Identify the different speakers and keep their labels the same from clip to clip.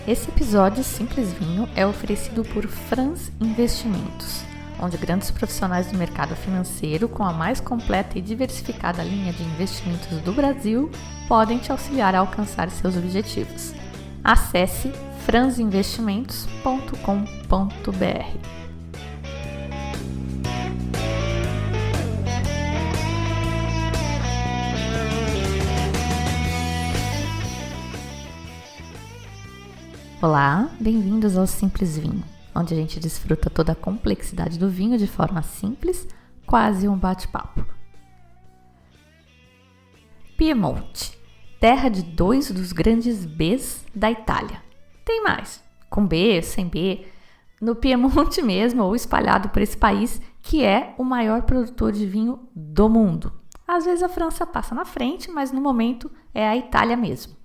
Speaker 1: Esse episódio Simples Vinho é oferecido por Franz Investimentos, onde grandes profissionais do mercado financeiro com a mais completa e diversificada linha de investimentos do Brasil podem te auxiliar a alcançar seus objetivos. Acesse franzinvestimentos.com.br. Olá, bem-vindos ao Simples Vinho, onde a gente desfruta toda a complexidade do vinho de forma simples, quase um bate-papo. Piemonte, terra de dois dos grandes Bs da Itália. Tem mais, com B, sem B, no Piemonte mesmo ou espalhado por esse país que é o maior produtor de vinho do mundo. Às vezes a França passa na frente, mas no momento é a Itália mesmo.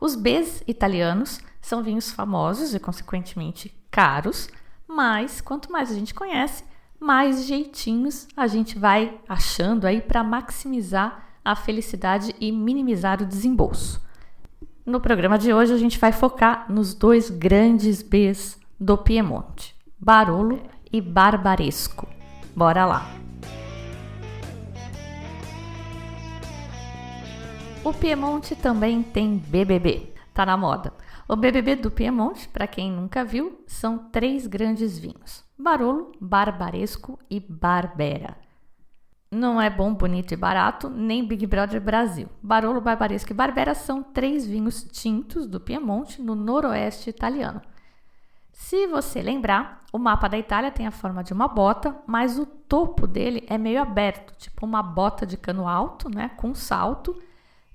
Speaker 1: Os Bs italianos são vinhos famosos e, consequentemente, caros, mas quanto mais a gente conhece, mais jeitinhos a gente vai achando aí para maximizar a felicidade e minimizar o desembolso. No programa de hoje, a gente vai focar nos dois grandes Bs do Piemonte, Barolo e Barbaresco. Bora lá! O Piemonte também tem BBB, tá na moda. O BBB do Piemonte, para quem nunca viu, são 3 grandes vinhos: Barolo, Barbaresco e Barbera. Não é bom, bonito e barato, nem Big Brother Brasil. Barolo, Barbaresco e Barbera são 3 vinhos tintos do Piemonte, no noroeste italiano. Se você lembrar, o mapa da Itália tem a forma de uma bota, mas o topo dele é meio aberto, tipo uma bota de cano alto, né, com salto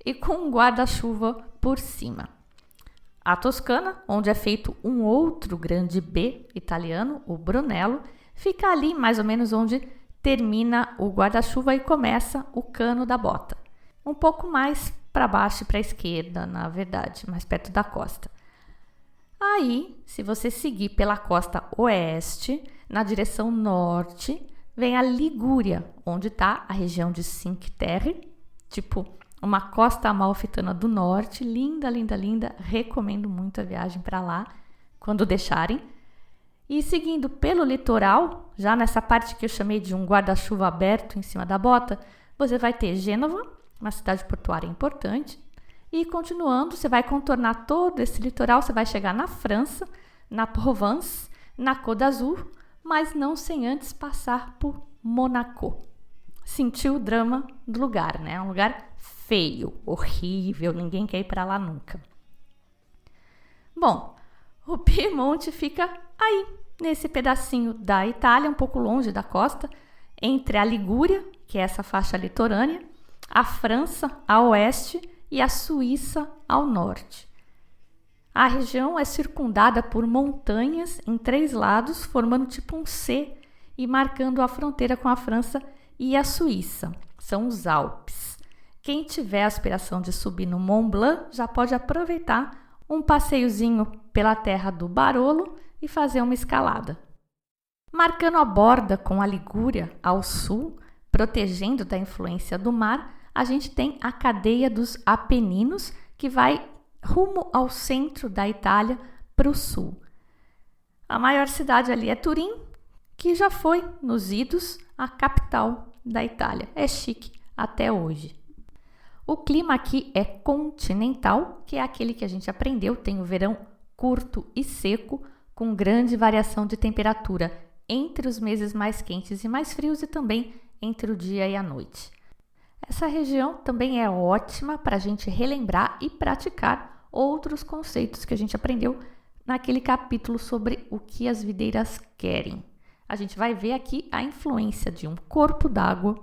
Speaker 1: e com um guarda-chuva por cima. A Toscana, onde é feito um outro grande B italiano, o Brunello, fica ali mais ou menos onde termina o guarda-chuva e começa o cano da bota. Um pouco mais para baixo e para a esquerda, na verdade, mais perto da costa. Aí, se você seguir pela costa oeste, na direção norte, vem a Ligúria, onde está a região de Cinque Terre, tipo uma costa amalfitana do norte, linda, linda, linda. Recomendo muito a viagem para lá, quando deixarem. E seguindo pelo litoral, já nessa parte que eu chamei de um guarda-chuva aberto em cima da bota, você vai ter Gênova, uma cidade portuária importante. E continuando, você vai contornar todo esse litoral, você vai chegar na França, na Provence, na Côte d'Azur, mas não sem antes passar por Monaco. Sentiu o drama do lugar, né? É um lugar feio, horrível, ninguém quer ir para lá nunca. Bom, o Piemonte fica aí, nesse pedacinho da Itália, um pouco longe da costa, entre a Ligúria, que é essa faixa litorânea, a França a oeste e a Suíça ao norte. A região é circundada por montanhas em 3 lados, formando tipo um C e marcando a fronteira com a França e a Suíça. São os Alpes. Quem tiver a aspiração de subir no Mont Blanc já pode aproveitar um passeiozinho pela terra do Barolo e fazer uma escalada. Marcando a borda com a Ligúria ao sul, protegendo da influência do mar, a gente tem a cadeia dos Apeninos, que vai rumo ao centro da Itália para o sul. A maior cidade ali é Turim, que já foi, nos idos, a capital da Itália. É chique até hoje. O clima aqui é continental, que é aquele que a gente aprendeu. Tem o verão curto e seco, com grande variação de temperatura entre os meses mais quentes e mais frios e também entre o dia e a noite. Essa região também é ótima para a gente relembrar e praticar outros conceitos que a gente aprendeu naquele capítulo sobre o que as videiras querem. A gente vai ver aqui a influência de um corpo d'água,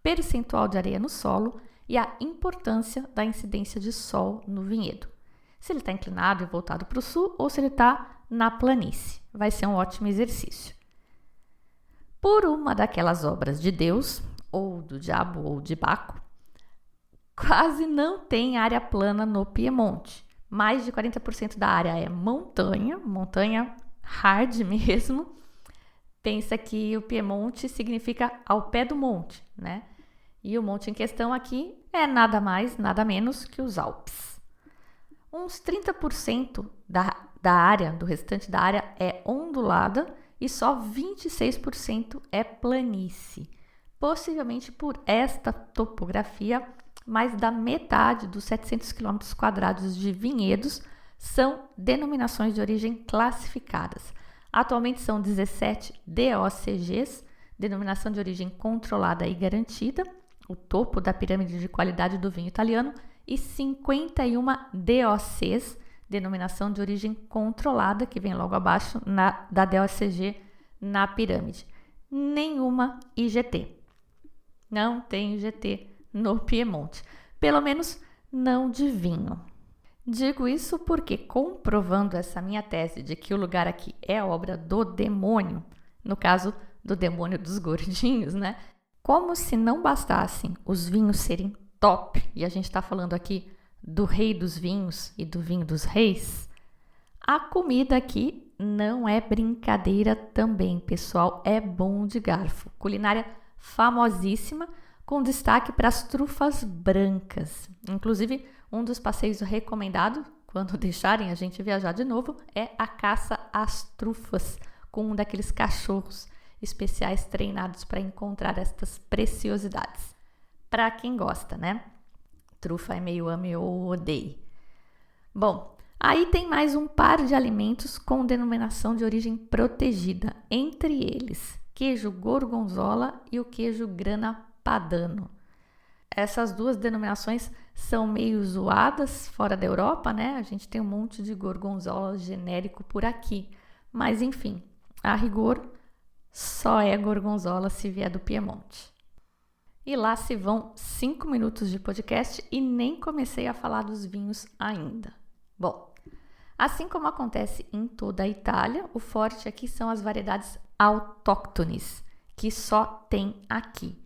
Speaker 1: percentual de areia no solo e a importância da incidência de sol no vinhedo. Se ele está inclinado e voltado para o sul ou se ele está na planície. Vai ser um ótimo exercício. Por uma daquelas obras de Deus, ou do diabo, ou de Baco, quase não tem área plana no Piemonte. Mais de 40% da área é montanha, montanha hard mesmo. Pensa que o Piemonte significa ao pé do monte, né? E o monte em questão aqui é nada mais, nada menos que os Alpes. Uns 30% da do restante da área é ondulada e só 26% é planície. Possivelmente por esta topografia, mais da metade dos 700 km² de vinhedos são denominações de origem classificadas. Atualmente são 17 DOCGs, denominação de origem controlada e garantida, o topo da pirâmide de qualidade do vinho italiano, e 51 DOCs, denominação de origem controlada, que vem logo abaixo da DOCG na pirâmide. Nenhuma IGT. Não tem IGT no Piemonte, pelo menos não de vinho. Digo isso porque, comprovando essa minha tese de que o lugar aqui é obra do demônio, no caso do demônio dos gordinhos, né? Como se não bastassem os vinhos serem top, e a gente está falando aqui do rei dos vinhos e do vinho dos reis, a comida aqui não é brincadeira também, pessoal, é bom de garfo. Culinária famosíssima, com destaque para as trufas brancas. Inclusive, um dos passeios recomendados, quando deixarem a gente viajar de novo, é a caça às trufas, com um daqueles cachorros especiais treinados para encontrar estas preciosidades. Para quem gosta, né? Trufa é meio ame ou odeie. Bom, aí tem mais um par de alimentos com denominação de origem protegida, entre eles queijo gorgonzola e o queijo grana padano. Essas duas denominações são meio zoadas fora da Europa, né? A gente tem um monte de gorgonzola genérico por aqui, mas enfim, a rigor só é gorgonzola se vier do Piemonte. E lá se vão 5 minutos de podcast e nem comecei a falar dos vinhos ainda. Bom, assim como acontece em toda a Itália, o forte aqui são as variedades autóctones, que só tem aqui.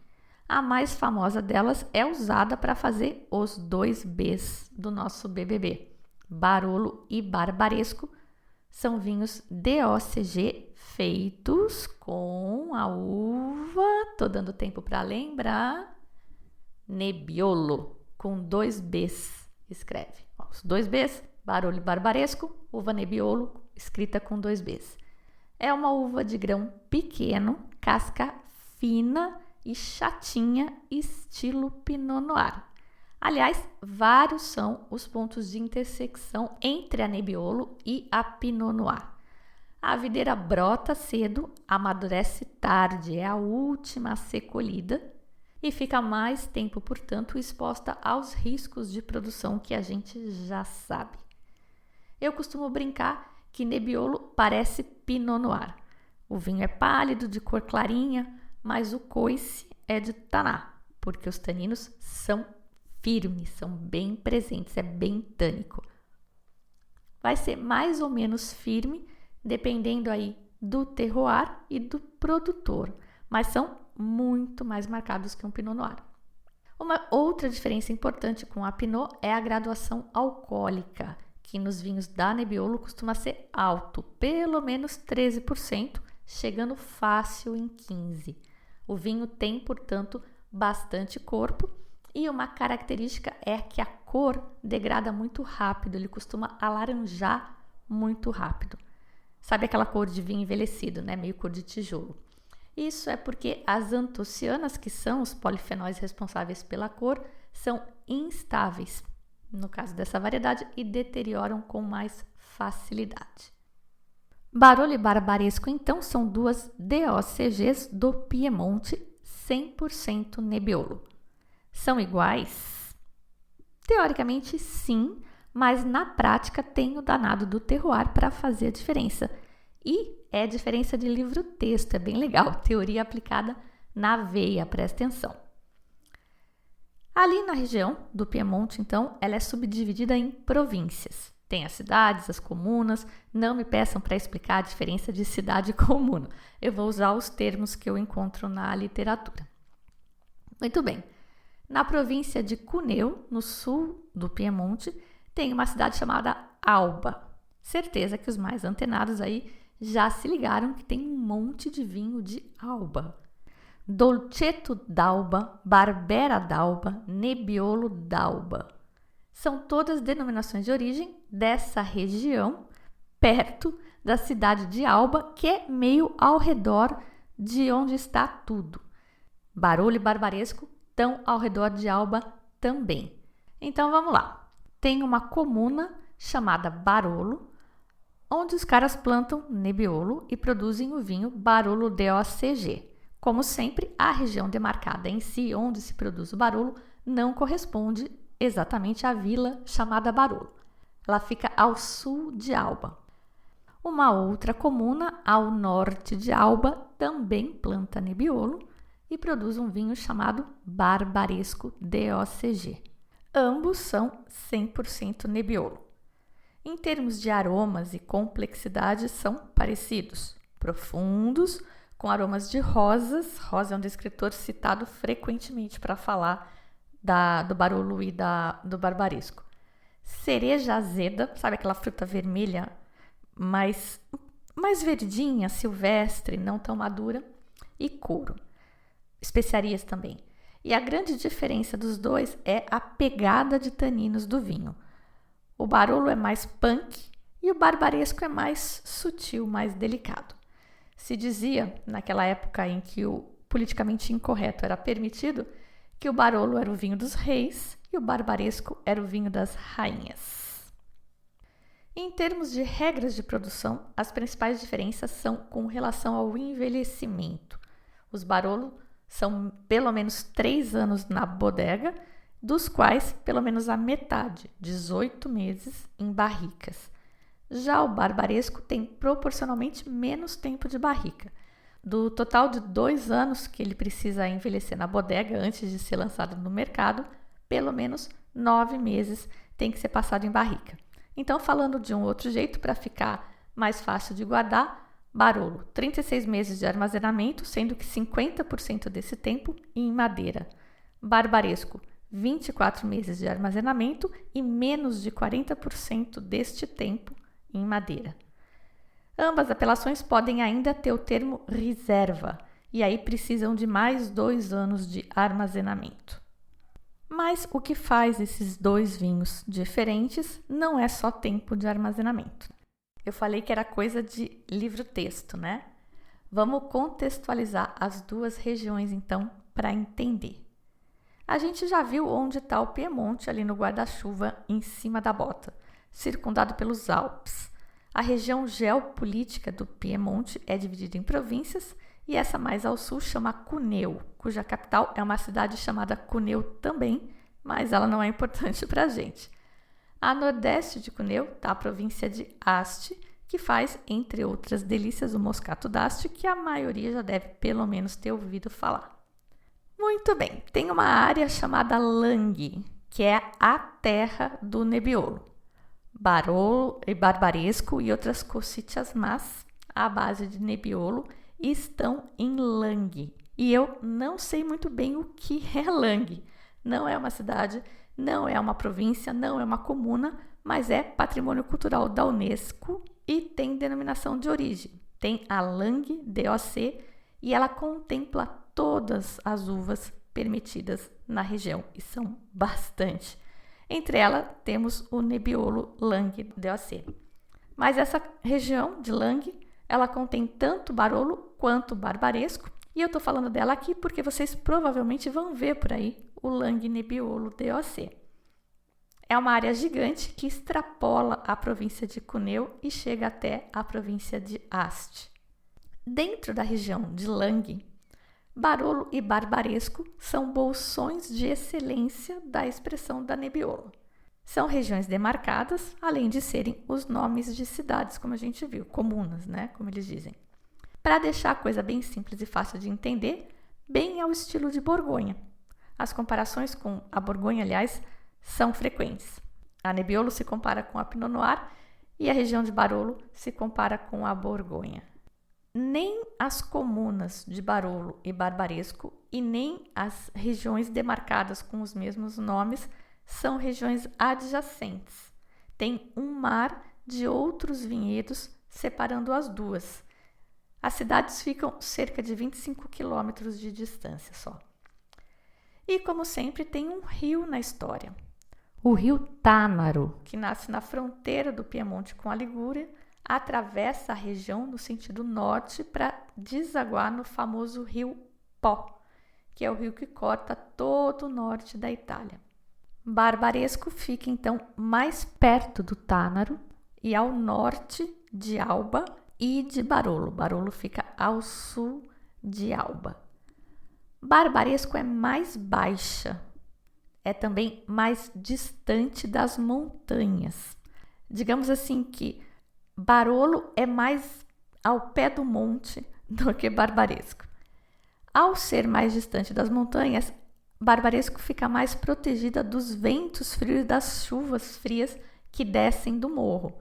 Speaker 1: A mais famosa delas é usada para fazer os 2 Bs do nosso BBB. Barolo e Barbaresco são vinhos DOCG feitos com a uva, tô dando tempo para lembrar, Nebbiolo, com 2 Bs, escreve. Os 2 Bs, Barolo e Barbaresco, uva Nebbiolo, escrita com 2 Bs. É uma uva de grão pequeno, casca fina e chatinha, estilo Pinot Noir. Aliás, vários são os pontos de intersecção entre a Nebbiolo e a Pinot Noir. A videira brota cedo, amadurece tarde, é a última a ser colhida e fica mais tempo, portanto, exposta aos riscos de produção que a gente já sabe. Eu costumo brincar que Nebbiolo parece Pinot Noir. O vinho é pálido, de cor clarinha, mas o coice é de taná, porque os taninos são firmes, são bem presentes, é bem tânico. Vai ser mais ou menos firme, dependendo aí do terroir e do produtor, mas são muito mais marcados que um Pinot Noir. Uma outra diferença importante com a Pinot é a graduação alcoólica, que nos vinhos da Nebbiolo costuma ser alto, pelo menos 13%, chegando fácil em 15%. O vinho tem, portanto, bastante corpo e uma característica é que a cor degrada muito rápido, ele costuma alaranjar muito rápido. Sabe aquela cor de vinho envelhecido, né? Meio cor de tijolo. Isso é porque as antocianas, que são os polifenóis responsáveis pela cor, são instáveis, no caso dessa variedade, e deterioram com mais facilidade. Barolo e Barbaresco, então, são 2 DOCGs do Piemonte, 100% Nebbiolo. São iguais? Teoricamente, sim, mas na prática tem o danado do terroir para fazer a diferença. E é diferença de livro-texto, é bem legal, teoria aplicada na veia, presta atenção. Ali na região do Piemonte, então, ela é subdividida em províncias. Tem as cidades, as comunas, não me peçam para explicar a diferença de cidade e comuna. Eu vou usar os termos que eu encontro na literatura. Muito bem. Na província de Cuneo, no sul do Piemonte, tem uma cidade chamada Alba. Certeza que os mais antenados aí já se ligaram que tem um monte de vinho de Alba. Dolcetto d'Alba, Barbera d'Alba, Nebbiolo d'Alba. São todas denominações de origem dessa região, perto da cidade de Alba, que é meio ao redor de onde está tudo. Barolo e Barbaresco estão ao redor de Alba também. Então vamos lá. Tem uma comuna chamada Barolo, onde os caras plantam Nebbiolo e produzem o vinho Barolo DOCG. Como sempre, a região demarcada em si, onde se produz o Barolo, não corresponde exatamente à vila chamada Barolo. Ela fica ao sul de Alba. Uma outra comuna, ao norte de Alba, também planta Nebbiolo e produz um vinho chamado Barbaresco DOCG. Ambos são 100% Nebbiolo. Em termos de aromas e complexidade, são parecidos, profundos, com aromas de rosas. Rosa é um descritor citado frequentemente para falar do Barolo e do Barbaresco. Cereja azeda, sabe aquela fruta vermelha, mais verdinha, silvestre, não tão madura, e couro. Especiarias também. E a grande diferença dos dois é a pegada de taninos do vinho. O Barolo é mais punk e o Barbaresco é mais sutil, mais delicado. Se dizia, naquela época em que o politicamente incorreto era permitido, que o Barolo era o vinho dos reis e o Barbaresco era o vinho das rainhas. Em termos de regras de produção, as principais diferenças são com relação ao envelhecimento. Os Barolo são pelo menos 3 anos na bodega, dos quais pelo menos a metade, 18 meses, em barricas. Já o Barbaresco tem proporcionalmente menos tempo de barrica. Do total de 2 anos que ele precisa envelhecer na bodega antes de ser lançado no mercado, pelo menos 9 meses tem que ser passado em barrica. Então, falando de um outro jeito, para ficar mais fácil de guardar, Barolo, 36 meses de armazenamento, sendo que 50% desse tempo em madeira. Barbaresco, 24 meses de armazenamento e menos de 40% deste tempo em madeira. Ambas apelações podem ainda ter o termo reserva, e aí precisam de mais 2 anos de armazenamento. Mas o que faz esses 2 vinhos diferentes não é só tempo de armazenamento. Eu falei que era coisa de livro-texto, né? Vamos contextualizar as 2 regiões, então, para entender. A gente já viu onde está o Piemonte, ali no guarda-chuva, em cima da bota, circundado pelos Alpes. A região geopolítica do Piemonte é dividida em províncias e essa mais ao sul chama Cuneo, cuja capital é uma cidade chamada Cuneo também, mas ela não é importante para a gente. A nordeste de Cuneo está a província de Asti, que faz, entre outras delícias, o moscato d'Asti, que a maioria já deve pelo menos ter ouvido falar. Muito bem, tem uma área chamada Langhe, que é a terra do Nebbiolo. Barolo e Barbaresco e outras cocitas más à base de Nebbiolo estão em Langhe. E eu não sei muito bem o que é Langhe. Não é uma cidade, não é uma província, não é uma comuna, mas é patrimônio cultural da Unesco e tem denominação de origem. Tem a Langhe DOC e ela contempla todas as uvas permitidas na região, e são bastante. Entre elas temos o Nebbiolo Langhe DOC. Mas essa região de Langhe, ela contém tanto Barolo quanto Barbaresco, e eu estou falando dela aqui porque vocês provavelmente vão ver por aí o Langhe Nebbiolo DOC. É uma área gigante que extrapola a província de Cuneo e chega até a província de Asti. Dentro da região de Langhe, Barolo e Barbaresco são bolsões de excelência da expressão da Nebbiolo. São regiões demarcadas, além de serem os nomes de cidades, como a gente viu, comunas, né, como eles dizem. Para deixar a coisa bem simples e fácil de entender, bem ao estilo de Borgonha. As comparações com a Borgonha, aliás, são frequentes. A Nebbiolo se compara com a Pinot Noir e a região de Barolo se compara com a Borgonha. Nem as comunas de Barolo e Barbaresco e nem as regiões demarcadas com os mesmos nomes são regiões adjacentes. Tem um mar de outros vinhedos separando as duas. As cidades ficam cerca de 25 quilômetros de distância só. E, como sempre, tem um rio na história. O rio Tânaro, que nasce na fronteira do Piemonte com a Ligúria, atravessa a região no sentido norte para desaguar no famoso rio Po, que é o rio que corta todo o norte da Itália. Barbaresco fica então mais perto do Tânaro e ao norte de Alba e de Barolo. Barolo fica ao sul de Alba. Barbaresco é mais baixa, é também mais distante das montanhas. Digamos assim que Barolo é mais ao pé do monte do que Barbaresco. Ao ser mais distante das montanhas, Barbaresco fica mais protegida dos ventos frios e das chuvas frias que descem do morro.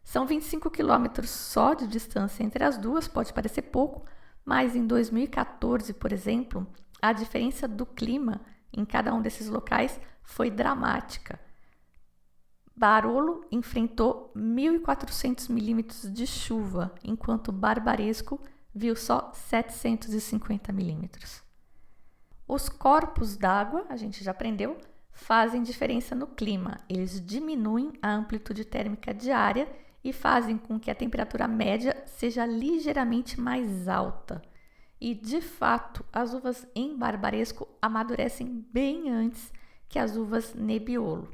Speaker 1: São 25 quilômetros só de distância entre as duas, pode parecer pouco, mas em 2014, por exemplo, a diferença do clima em cada um desses locais foi dramática. Barolo enfrentou 1.400 milímetros de chuva, enquanto Barbaresco viu só 750 milímetros. Os corpos d'água, a gente já aprendeu, fazem diferença no clima. Eles diminuem a amplitude térmica diária e fazem com que a temperatura média seja ligeiramente mais alta. E, de fato, as uvas em Barbaresco amadurecem bem antes que as uvas Nebbiolo.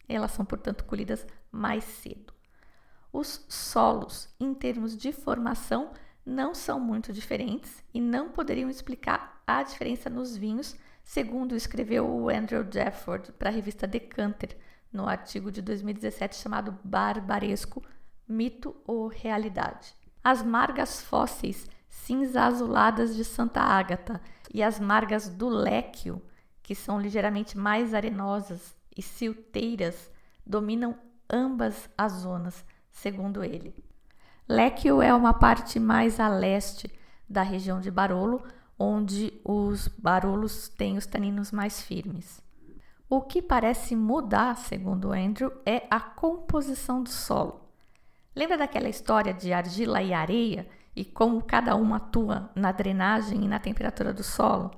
Speaker 1: Elas são, portanto, colhidas mais cedo. Os solos, em termos de formação, não são muito diferentes e não poderiam explicar a diferença nos vinhos, segundo escreveu o Andrew Jefford para a revista Decanter, no artigo de 2017 chamado Barbaresco, Mito ou Realidade. As margas fósseis cinza-azuladas de Santa Ágata e as margas do Léquio, que são ligeiramente mais arenosas e silteiras, dominam ambas as zonas, segundo ele. Léquio é uma parte mais a leste da região de Barolo, onde os barolos têm os taninos mais firmes. O que parece mudar, segundo Andrew, é a composição do solo. Lembra daquela história de argila e areia e como cada uma atua na drenagem e na temperatura do solo?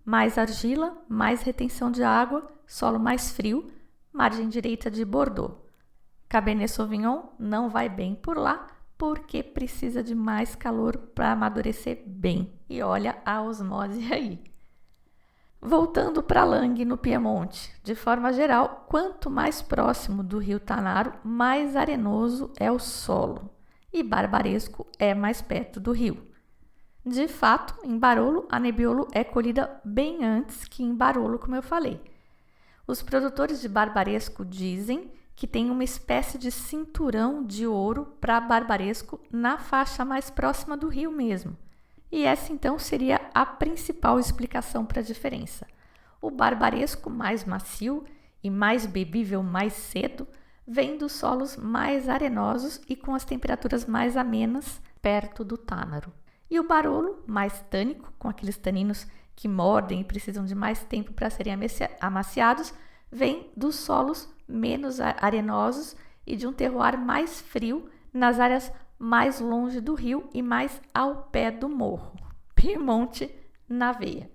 Speaker 1: Mais argila, mais retenção de água, solo mais frio, margem direita de Bordeaux. Cabernet Sauvignon não vai bem por lá porque precisa de mais calor para amadurecer bem. E olha a osmose aí. Voltando para Langhe, no Piemonte, de forma geral, quanto mais próximo do rio Tanaro, mais arenoso é o solo, e Barbaresco é mais perto do rio. De fato, em Barolo, a Nebbiolo é colhida bem antes que em Barolo, como eu falei. Os produtores de Barbaresco dizem que tem uma espécie de cinturão de ouro para Barbaresco na faixa mais próxima do rio mesmo. E essa então seria a principal explicação para a diferença. O Barbaresco mais macio e mais bebível mais cedo vem dos solos mais arenosos e com as temperaturas mais amenas perto do Tânaro. E o Barolo, mais tânico, com aqueles taninos que mordem e precisam de mais tempo para serem amaciados, vem dos solos menos arenosos e de um terroir mais frio nas áreas mais longe do rio e mais ao pé do morro. Piemonte na veia.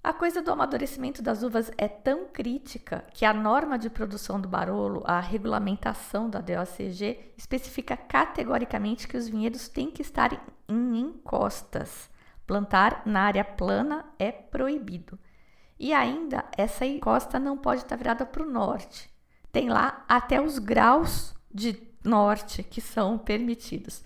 Speaker 1: A coisa do amadurecimento das uvas é tão crítica que a norma de produção do Barolo, a regulamentação da DOCG, especifica categoricamente que os vinhedos têm que estar em encostas. Plantar na área plana é proibido. E ainda, essa encosta não pode estar virada para o norte. Tem lá até os graus de norte que são permitidos.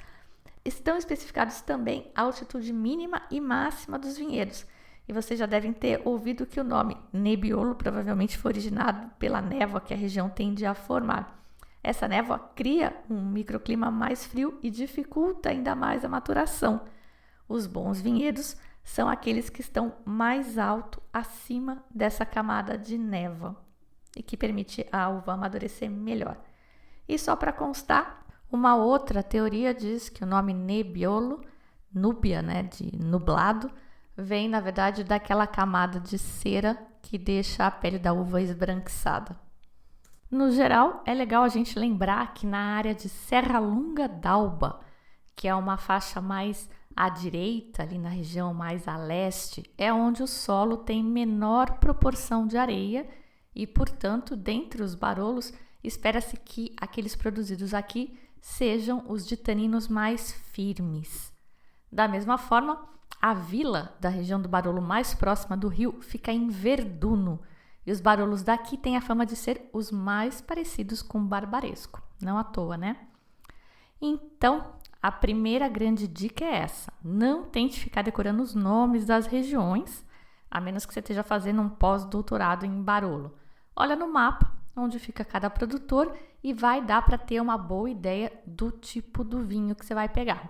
Speaker 1: Estão especificados também a altitude mínima e máxima dos vinhedos. E vocês já devem ter ouvido que o nome Nebbiolo provavelmente foi originado pela névoa que a região tende a formar. Essa névoa cria um microclima mais frio e dificulta ainda mais a maturação. Os bons vinhedos são aqueles que estão mais alto acima dessa camada de névoa e que permite a uva amadurecer melhor. E só para constar, uma outra teoria diz que o nome Nebbiolo, núbia, de nublado, vem na verdade daquela camada de cera que deixa a pele da uva esbranquiçada. No geral, é legal a gente lembrar que na área de Serra Lunga d'Alba, que é uma faixa mais à direita, ali na região mais a leste, é onde o solo tem menor proporção de areia e, portanto, dentre os barolos, espera-se que aqueles produzidos aqui sejam os de taninos mais firmes. Da mesma forma, a vila da região do Barolo mais próxima do rio fica em Verduno, e os barolos daqui têm a fama de ser os mais parecidos com o barbaresco, não à toa, né? Então, a primeira grande dica é essa: não tente ficar decorando os nomes das regiões, a menos que você esteja fazendo um pós-doutorado em Barolo. Olha no mapa onde fica cada produtor e vai dar para ter uma boa ideia do tipo do vinho que você vai pegar.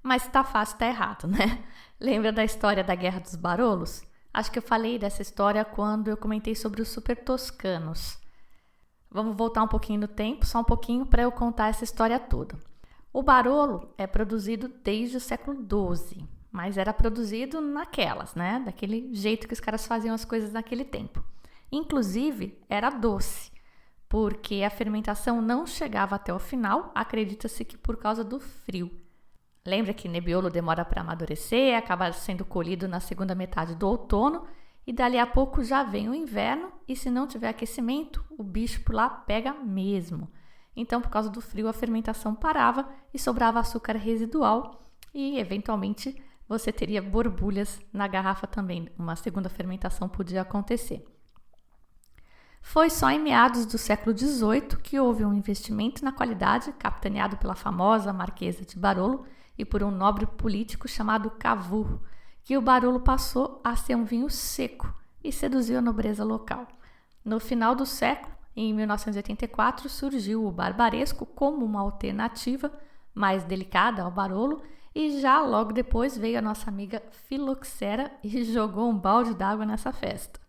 Speaker 1: Mas se tá fácil, tá errado, né? Lembra da história da Guerra dos Barolos? Acho que eu falei dessa história quando eu comentei sobre os super toscanos. Vamos voltar um pouquinho no tempo, só um pouquinho, para eu contar essa história toda. O Barolo é produzido desde o século XII, mas era produzido naquelas, né? Daquele jeito que os caras faziam as coisas naquele tempo. Inclusive, era doce, porque a fermentação não chegava até o final, acredita-se que por causa do frio. Lembra que Nebbiolo demora para amadurecer, acaba sendo colhido na segunda metade do outono, e dali a pouco já vem o inverno, e se não tiver aquecimento, o bicho por lá pega mesmo. Então, por causa do frio, a fermentação parava e sobrava açúcar residual e, eventualmente, você teria borbulhas na garrafa também. Uma segunda fermentação podia acontecer. Foi só em meados do século XVIII que houve um investimento na qualidade, capitaneado pela famosa Marquesa de Barolo e por um nobre político chamado Cavour, que o Barolo passou a ser um vinho seco e seduziu a nobreza local. No final do século, em 1984, surgiu o barbaresco como uma alternativa mais delicada ao Barolo, e já logo depois veio a nossa amiga Filoxera e jogou um balde d'água nessa festa.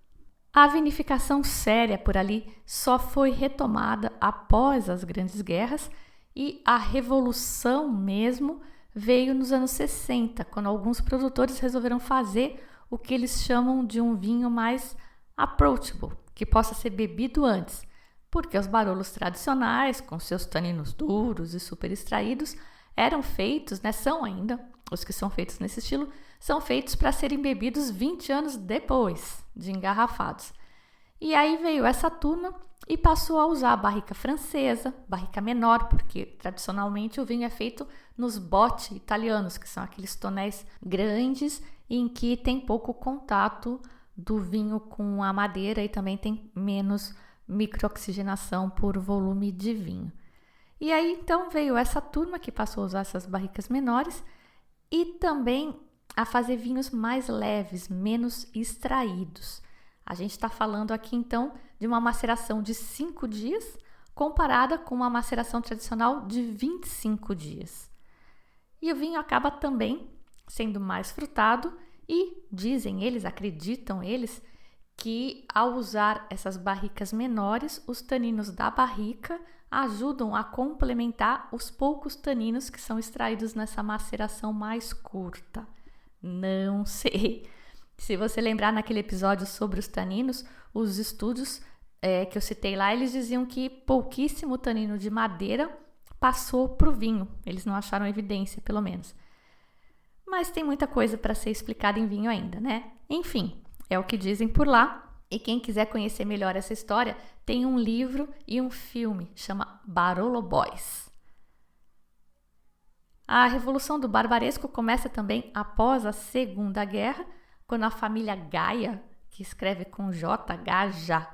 Speaker 1: A vinificação séria por ali só foi retomada após as grandes guerras, e a revolução mesmo veio nos anos 60, quando alguns produtores resolveram fazer o que eles chamam de um vinho mais approachable, que possa ser bebido antes, porque os barolos tradicionais, com seus taninos duros e super extraídos, eram feitos, né, são ainda, os que são feitos nesse estilo, são feitos para serem bebidos 20 anos depois de engarrafados. E aí veio essa turma e passou a usar a barrica francesa, barrica menor, porque tradicionalmente o vinho é feito nos botti italianos, que são aqueles tonéis grandes em que tem pouco contato do vinho com a madeira e também tem menos microoxigenação por volume de vinho. E aí então veio essa turma que passou a usar essas barricas menores e também a fazer vinhos mais leves, menos extraídos. A gente está falando aqui então de uma maceração de 5 dias comparada com uma maceração tradicional de 25 dias. E o vinho acaba também sendo mais frutado e dizem eles, acreditam eles, que ao usar essas barricas menores, os taninos da barrica ajudam a complementar os poucos taninos que são extraídos nessa maceração mais curta. Não sei. Se você lembrar naquele episódio sobre os taninos, os estudos que eu citei lá, eles diziam que pouquíssimo tanino de madeira passou para o vinho. Eles não acharam evidência, pelo menos. Mas tem muita coisa para ser explicada em vinho ainda, né? Enfim, é o que dizem por lá. E quem quiser conhecer melhor essa história, tem um livro e um filme, chama Barolo Boys. A Revolução do Barbaresco começa também após a Segunda Guerra, quando a família Gaia, que escreve com J, Gaja,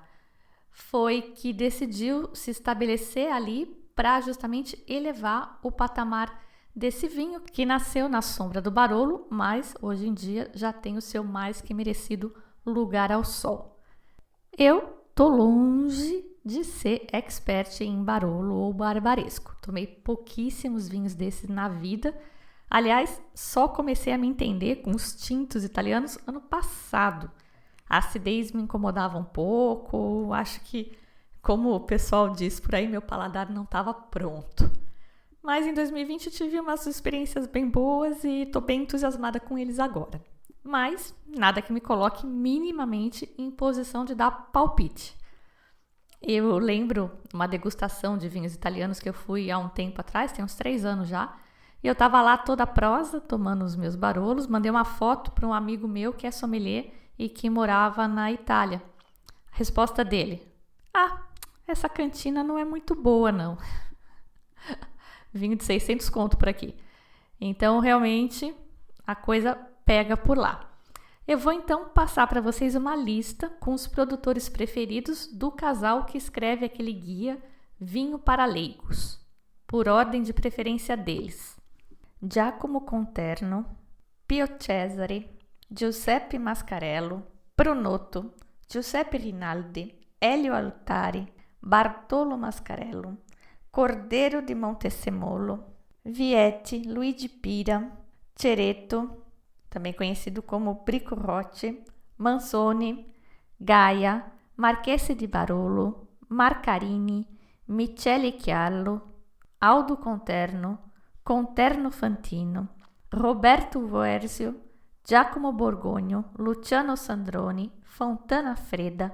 Speaker 1: foi que decidiu se estabelecer ali para justamente elevar o patamar desse vinho, que nasceu na sombra do Barolo, mas hoje em dia já tem o seu mais que merecido lugar ao sol. Eu tô longe de ser expert em Barolo ou Barbaresco. Tomei pouquíssimos vinhos desses na vida. Aliás, só comecei a me entender com os tintos italianos ano passado. A acidez me incomodava um pouco. Acho que, como o pessoal diz por aí, meu paladar não estava pronto. Mas em 2020 tive umas experiências bem boas e tô bem entusiasmada com eles agora. Mas nada que me coloque minimamente em posição de dar palpite. Eu lembro uma degustação de vinhos italianos que eu fui há um tempo atrás, tem uns 3 anos já, e eu estava lá toda prosa, tomando os meus barolos, mandei uma foto para um amigo meu que é sommelier e que morava na Itália. A resposta dele: essa cantina não é muito boa, não. Vinho de 600 conto por aqui. Então, realmente, a coisa pega por lá. Eu vou, então, passar para vocês uma lista com os produtores preferidos do casal que escreve aquele guia Vinho para Leigos, por ordem de preferência deles. Giacomo Conterno, Pio Cesare, Giuseppe Mascarello, Brunotto, Giuseppe Rinaldi, Elio Altari, Bartolo Mascarello, Cordeiro di Montezemolo, Vietti, Luigi Pira, Ceretto, também conhecido como Bricorotti, Manzoni, Gaia, Marchese di Barolo, Marcarini, Michele Chiallo, Aldo Conterno, Conterno Fantino, Roberto Voerzio, Giacomo Borgogno, Luciano Sandroni, Fontana Freda,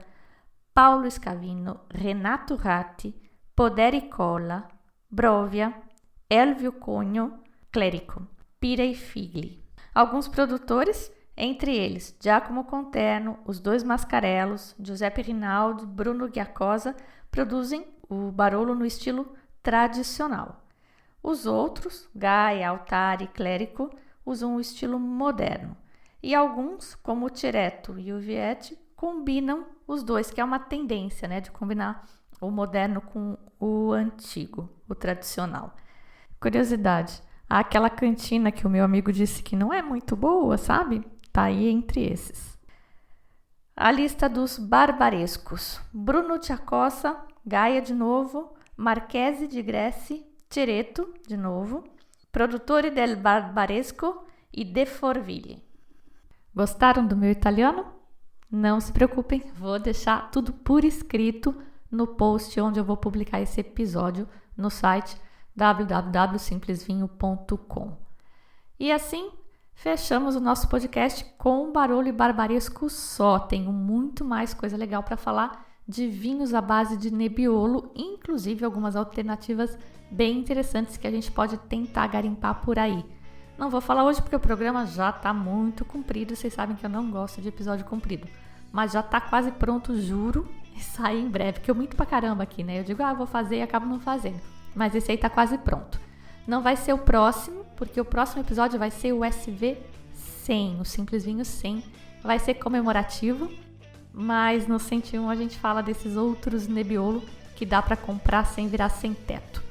Speaker 1: Paolo Scavino, Renato Ratti, Poderi Colla, Brovia, Elvio Cogno, Clerico, Pira e Figli. Alguns produtores, entre eles Giacomo Conterno, os dois Mascarellos, Giuseppe Rinaldi, Bruno Giacosa, produzem o Barolo no estilo tradicional. Os outros, Gaia, Altari e Clerico, usam o estilo moderno. E alguns, como o Ceretto e o Vietti, combinam os dois, que é uma tendência, né, de combinar o moderno com o antigo, o tradicional. Curiosidade, aquela cantina que o meu amigo disse que não é muito boa, sabe? Tá aí entre esses. A lista dos barbarescos. Bruno Giacosa, Gaia de novo, Marchese di Greci, Ceretto de novo, Produttori del Barbaresco e De Forvilli. Gostaram do meu italiano? Não se preocupem, vou deixar tudo por escrito no post onde eu vou publicar esse episódio no site www.simplesvinho.com. E assim, fechamos o nosso podcast com um Barolo e Barbaresco só. Tenho muito mais coisa legal para falar de vinhos à base de Nebbiolo, inclusive algumas alternativas bem interessantes que a gente pode tentar garimpar por aí. Não vou falar hoje porque o programa já está muito comprido, vocês sabem que eu não gosto de episódio comprido, mas já está quase pronto, juro, e sai em breve, porque eu minto pra caramba aqui, né? Eu digo, vou fazer e acabo não fazendo, mas esse aí tá quase pronto. Não vai ser o próximo, porque o próximo episódio vai ser o SV 100, o Simples Vinho 100, vai ser comemorativo, mas no 101 a gente fala desses outros Nebbiolo que dá para comprar sem virar sem teto.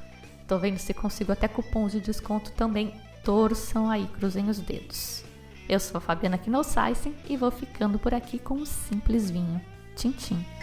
Speaker 1: Tô vendo se consigo até cupons de desconto também, torçam aí, cruzem os dedos. Eu sou a Fabiana Knossaisen e vou ficando por aqui com o Simples Vinho. Tchim, tchim.